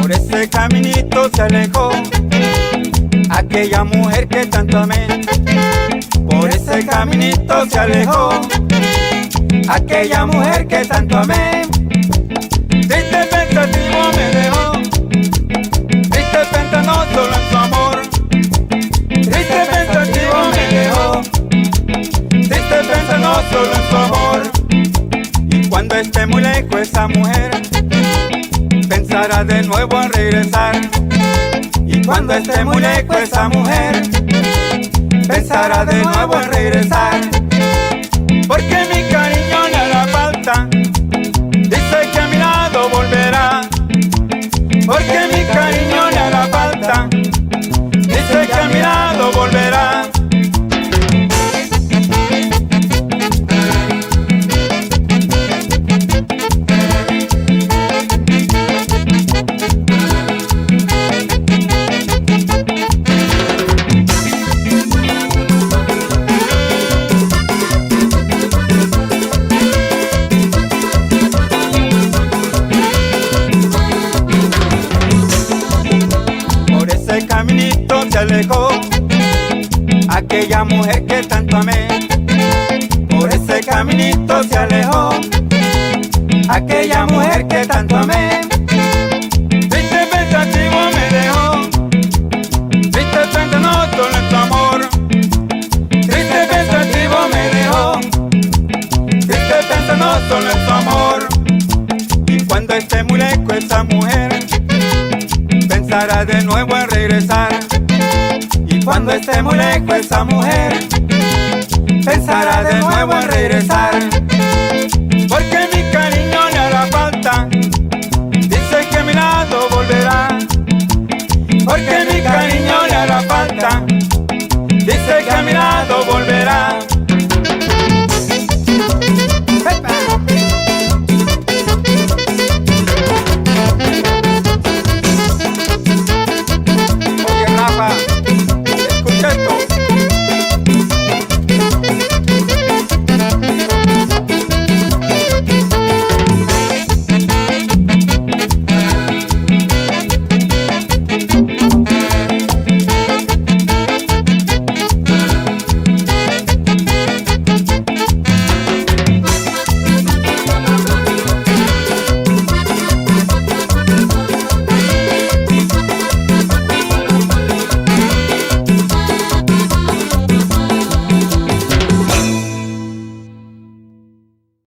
Por ese caminito se alejó aquella mujer que tanto amé. Por ese caminito se alejó aquella mujer que tanto amé. Triste pensativo me dejó, triste pensando solo en su amor. Triste pensativo me dejó, triste pensando solo en su amor. Y cuando esté muy lejos esa mujer, pensará de nuevo en regresar. Y cuando esté muy lejos esa mujer, pensará de nuevo en regresar. Porque mi cariño le hará falta, dice que a mi lado volverá. Porque mi cariño le hará falta, dice que a mi lado volverá. Caminito se alejó aquella mujer que tanto amé. Por ese caminito se alejó aquella mujer que tanto amé. Triste pensativo me dejó, triste pensando solo en tu amor. Triste pensativo me dejó, triste pensando solo en tu amor. Y cuando esté muy lejos esa mujer, pensará de nuevo en regresar. Y cuando esté muy lejos esa mujer, pensará de nuevo en regresar. Porque mi cariño le hará falta, dice que a mi lado volverá. Porque mi cariño le hará falta, dice que a mi lado volverá.